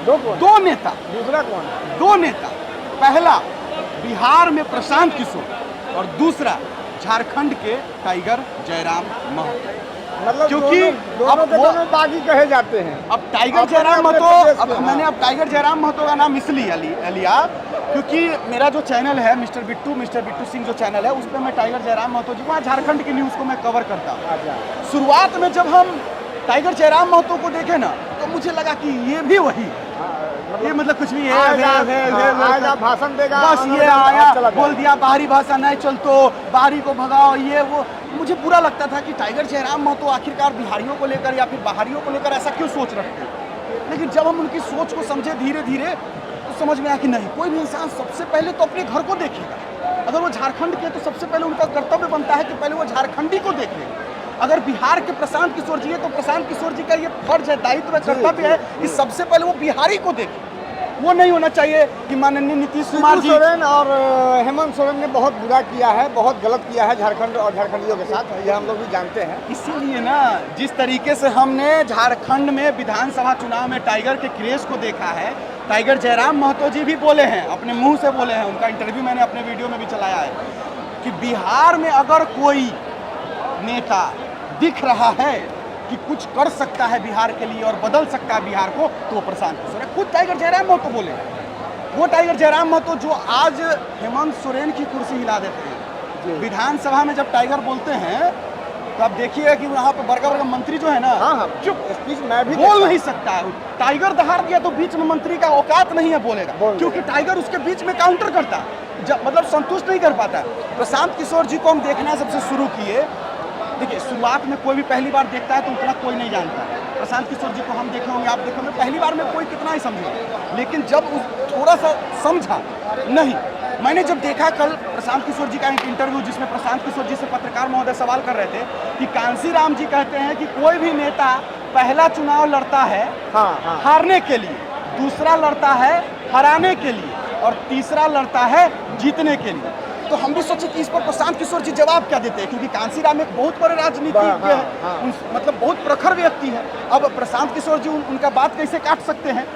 दो नेता। दूसरा कौन? दो नेता, पहला बिहार में प्रशांत किशोर और दूसरा झारखंड के टाइगर जयराम महतो। मतलब क्योंकि दोनों के दोनों बागी कहे जाते हैं। अब टाइगर जयराम महतो, मैंने अब टाइगर जयराम महतो का नाम इसलिए लिया क्योंकि मेरा जो चैनल है मिस्टर बिट्टू सिंह जो चैनल है, उस पर मैं टाइगर जयराम महतो जी वहाँ झारखंड की न्यूज़ को मैं कवर करता हूँ। शुरुआत में जब हम टाइगर जयराम महतो को देखे ना, तो मुझे लगा कि ये भी वही, ये मतलब कुछ भी है, भाषण देगा, बस ये आया बोल दिया बाहरी भाषा नहीं चलतो, बाहरी को भगाओ, ये वो। मुझे बुरा लगता था कि टाइगर जयराम महतो आखिरकार बिहारियों को लेकर या फिर बाहरियों को लेकर ऐसा क्यों सोच रखते हैं। लेकिन जब हम उनकी सोच को समझे धीरे धीरे, तो समझ में आया कि नहीं, कोई भी इंसान सबसे पहले तो अपने घर को देखेगा। अगर वो झारखंड के, तो सबसे पहले उनका कर्तव्य बनता है कि पहले वो झारखंडी को देखेगा। अगर बिहार के प्रशांत किशोर जी है, तो प्रशांत किशोर जी का ये फर्ज है, दायित्व है, कर्तव्य है कि सबसे पहले वो बिहारी को देखें। वो नहीं होना चाहिए कि माननीय नीतीश कुमार जी सोरेन और हेमंत सोरेन ने बहुत बुरा किया है, बहुत गलत किया है झारखंड और झारखंडियों के साथ, ये हम लोग भी जानते हैं। इसीलिए ना, जिस तरीके से हमने झारखंड में विधानसभा चुनाव में टाइगर के क्रेज को देखा है, टाइगर जयराम महतो जी भी बोले हैं, अपने मुंह से बोले हैं, उनका इंटरव्यू मैंने अपने वीडियो में भी चलाया है कि बिहार में अगर कोई नेता दिख रहा है कि कुछ कर सकता है बिहार के लिए और बदल सकता है बिहार को, तो वो प्रशांत किशोर है। खुद टाइगर जयराम महतो बोले, वो टाइगर जयराम महतो जो आज हेमंत सोरेन की कुर्सी हिला देते हैं। विधानसभा में जब टाइगर बोलते हैं, तो आप देखिए कि वहाँ पे बड़का बड़का मंत्री जो है ना, चुप, स्पीच मैं भी बोल नहीं सकता है। टाइगर दहाड़ दिया तो बीच में मंत्री का औकात नहीं है बोलेगा, क्योंकि टाइगर उसके बीच में काउंटर करता है, मतलब संतुष्ट नहीं कर पाता। प्रशांत किशोर जी को हम देखना सबसे शुरू किए। देखिए, शुरुआत में कोई भी पहली बार देखता है तो उतना कोई नहीं जानता। प्रशांत किशोर जी को हम देखे होंगे, आप देखे होंगे, पहली बार में कोई कितना ही समझेगा, लेकिन जब थोड़ा सा समझा नहीं। मैंने जब देखा कल प्रशांत किशोर जी का एक इंटरव्यू, जिसमें प्रशांत किशोर जी से पत्रकार महोदय सवाल कर रहे थे कि कांसी राम जी कहते हैं कि कोई भी नेता पहला चुनाव लड़ता है हारने के लिए, दूसरा लड़ता है हराने के लिए, और तीसरा लड़ता है जीतने के लिए। तो हम भी सोचे कि इस पर प्रशांत किशोर जी जवाब क्या देते हैं, क्योंकि कांसी राम एक बहुत बड़े राजनीतिज्ञ है, मतलब बहुत प्रखर व्यक्ति है। अब प्रशांत किशोर जी उनका बात कैसे काट सकते हैं।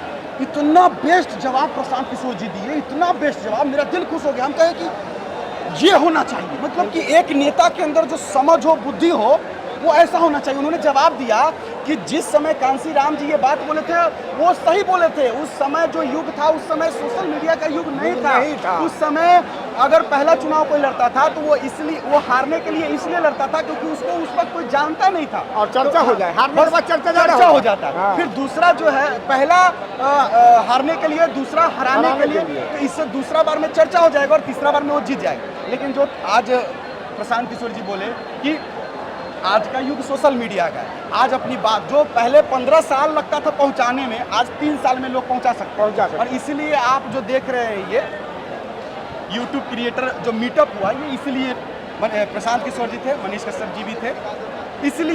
इतना बेस्ट जवाब प्रशांत किशोर जी दिए, इतना बेस्ट जवाब, मेरा दिल खुश हो गया। हम कहे कि ये होना चाहिए, मतलब कि एक नेता के अंदर जो समझ हो, बुद्धि हो, वो ऐसा होना चाहिए। उन्होंने जवाब दिया कि जिस समय कांसी राम जी ये बात बोले थे, वो सही बोले थे। उस समय जो युग था, उस समय सोशल मीडिया का युग नहीं था। उस समय अगर पहला चुनाव कोई लड़ता था तो वो इसलिए, वो हारने के लिए इसलिए लड़ता था क्योंकि उसको उस वक्त कोई जानता नहीं था, और चर्चा हो जाए, हारने के बाद चर्चा हो जाता। फिर दूसरा जो है, पहला हारने के लिए, दूसरा हराने के लिए, तो इससे दूसरा बार में चर्चा हो जाएगा और तीसरा बार में वो जीत जाएगा। लेकिन जो आज प्रशांत किशोर जी बोले कि आज का युग सोशल मीडिया का है, आज अपनी बात जो पहले 15 साल लगता था पहुंचाने में, आज 3 साल में लोग पहुंचा सकते हैं। और इसीलिए आप जो देख रहे हैं, ये यूट्यूब क्रिएटर जो मीटअप हुआ, ये इसलिए प्रशांत किशोर जी थे, मनीष कश्यप जी भी थे, इसलिए